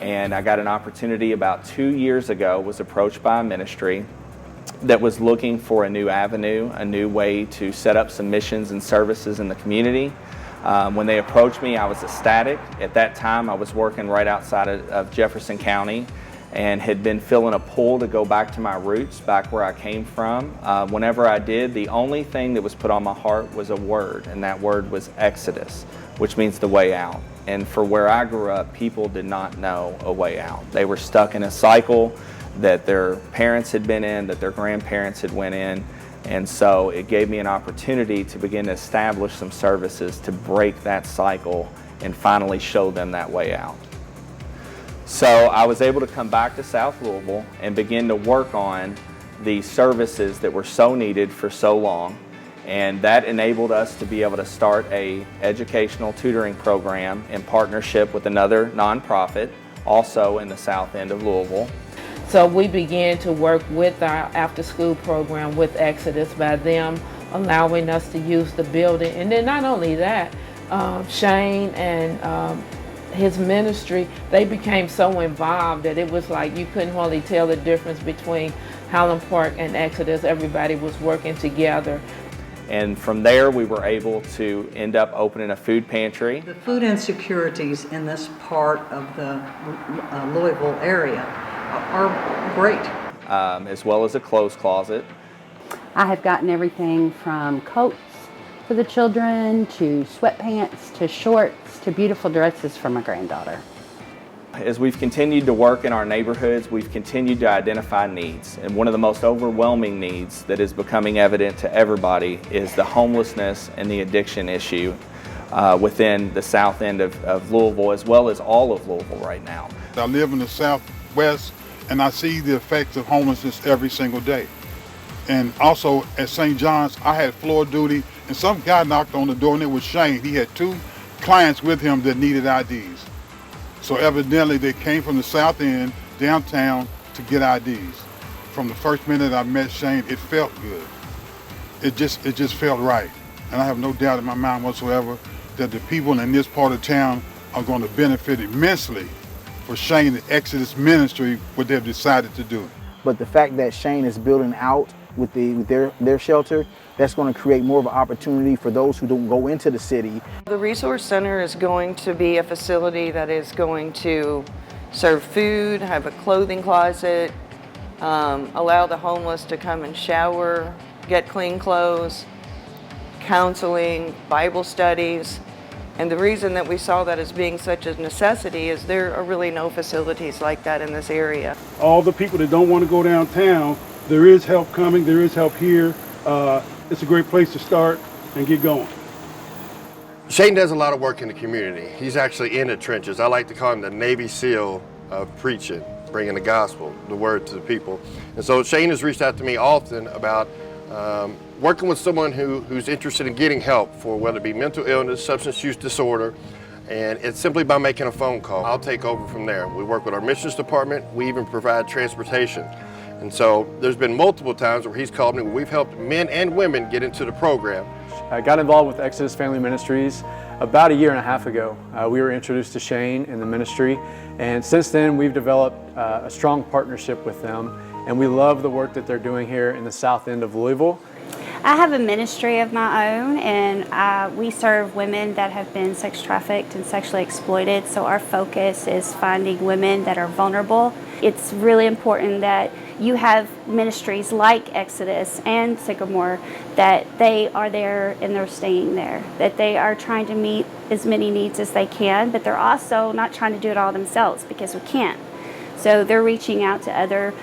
And I got an opportunity about 2 years ago, was approached by a ministry that was looking for a new avenue, a new way to set up some missions and services in the community. When they approached me, I was ecstatic. At that time, I was working right outside of Jefferson County and had been feeling a pull to go back to my roots, back where I came from. Whenever I did, the only thing that was put on my heart was a word, and that word was Exodus, which means the way out. And for where I grew up, people did not know a way out. They were stuck in a cycle that their parents had been in, that their grandparents had went in. And so it gave me an opportunity to begin to establish some services to break that cycle and finally show them that way out. So I was able to come back to South Louisville and begin to work on the services that were so needed for so long. And that enabled us to be able to start an educational tutoring program in partnership with another nonprofit, also in the south end of Louisville. So we began to work with our after-school program with Exodus by them allowing us to use the building. And then not only that, Shane and his ministry, they became so involved that it was like you couldn't hardly tell the difference between Highland Park and Exodus. Everybody was working together. And from there, we were able to end up opening a food pantry. The food insecurities in this part of the Louisville area are great. As well as a clothes closet. I have gotten everything from coats for the children, to sweatpants, to shorts, to beautiful dresses for my granddaughter. As we've continued to work in our neighborhoods, we've continued to identify needs. And one of the most overwhelming needs that is becoming evident to everybody is the homelessness and the addiction issue within the south end of Louisville, as well as all of Louisville right now. I live in the southwest, and I see the effects of homelessness every single day. And also at St. John's, I had floor duty, and some guy knocked on the door, and it was Shane. He had 2 clients with him that needed IDs. So evidently they came from the south end, downtown, to get IDs. From the first minute I met Shane, it felt good. It just felt right. And I have no doubt in my mind whatsoever that the people in this part of town are going to benefit immensely for Shane and Exodus Ministry, what they've decided to do. But the fact that Shane is building out with their shelter, that's going to create more of an opportunity for those who don't go into the city. The Resource Center is going to be a facility that is going to serve food, have a clothing closet, allow the homeless to come and shower, get clean clothes, counseling, Bible studies. And the reason that we saw that as being such a necessity is there are really no facilities like that in this area. All the people that don't want to go downtown, there is help coming, there is help here. It's a great place to start and get going. Shane does a lot of work in the community. He's actually in the trenches. I like to call him the Navy SEAL of preaching, bringing the gospel, the word to the people. And so Shane has reached out to me often about working with someone who's interested in getting help for whether it be mental illness, substance use disorder, and it's simply by making a phone call. I'll take over from there. We work with our missions department. We even provide transportation. And so there's been multiple times where he's called me where we've helped men and women get into the program. I got involved with Exodus Family Ministries about 1.5 years ago. We were introduced to Shane in the ministry, and since then we've developed a strong partnership with them, and we love the work that they're doing here in the south end of Louisville. I have a ministry of my own, and we serve women that have been sex trafficked and sexually exploited, so our focus is finding women that are vulnerable. It's really important that you have ministries like Exodus and Sycamore, that they are there and they're staying there, that they are trying to meet as many needs as they can, but they're also not trying to do it all themselves because we can't. So they're reaching out to other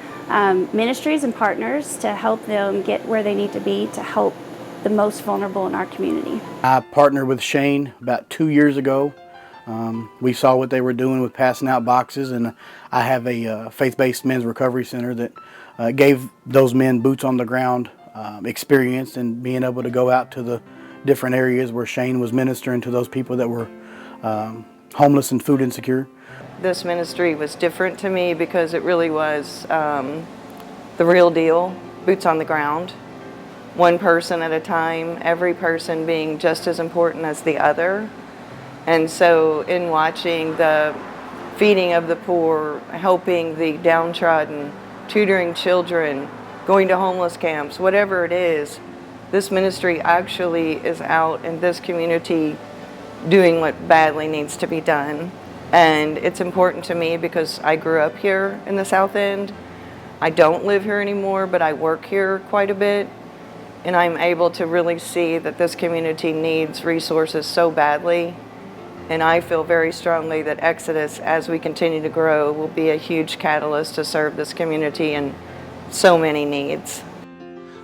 ministries and partners to help them get where they need to be to help the most vulnerable in our community. I partnered with Shane about 2 years ago. We saw what they were doing with passing out boxes, and I have a faith-based men's recovery center that gave those men boots on the ground experience and being able to go out to the different areas where Shane was ministering to those people that were homeless and food insecure. This ministry was different to me because it really was the real deal, boots on the ground, one person at a time, every person being just as important as the other. And so in watching the feeding of the poor, helping the downtrodden, tutoring children, going to homeless camps, whatever it is, this ministry actually is out in this community doing what badly needs to be done. And it's important to me because I grew up here in the South End. I don't live here anymore, but I work here quite a bit. And I'm able to really see that this community needs resources so badly. And I feel very strongly that Exodus, as we continue to grow, will be a huge catalyst to serve this community and so many needs.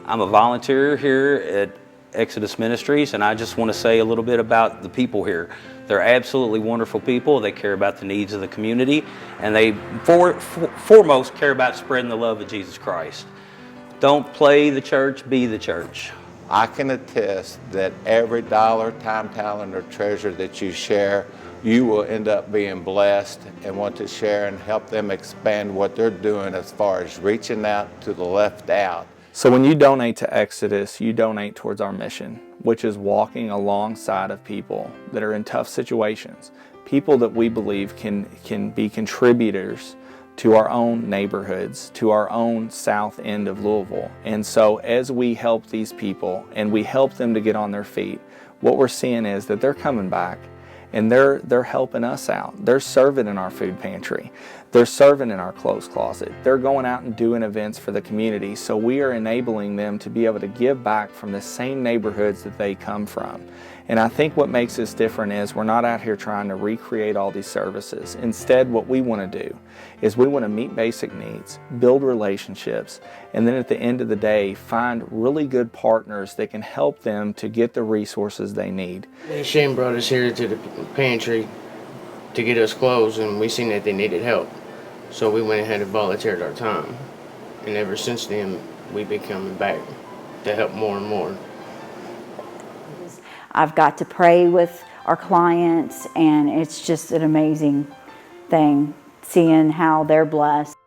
I'm a volunteer here at Exodus Ministries, and I just want to say a little bit about the people here. They're absolutely wonderful people. They care about the needs of the community, and they foremost care about spreading the love of Jesus Christ. Don't play the church, be the church. I can attest that every dollar, time, talent, or treasure that you share, you will end up being blessed and want to share and help them expand what they're doing as far as reaching out to the left out. So when you donate to Exodus, you donate towards our mission, which is walking alongside of people that are in tough situations, people that we believe can be contributors to our own neighborhoods, to our own south end of Louisville. And so as we help these people and we help them to get on their feet, what we're seeing is that they're coming back and they're helping us out. They're serving in our food pantry. They're serving in our clothes closet. They're going out and doing events for the community. So we are enabling them to be able to give back from the same neighborhoods that they come from. And I think what makes us different is we're not out here trying to recreate all these services. Instead, what we want to do is we want to meet basic needs, build relationships, and then at the end of the day, find really good partners that can help them to get the resources they need. Shane brought us here to the pantry to get us clothes, and we seen that they needed help. So we went ahead and volunteered our time. And ever since then, we've been coming back to help more and more. I've got to pray with our clients, and it's just an amazing thing seeing how they're blessed.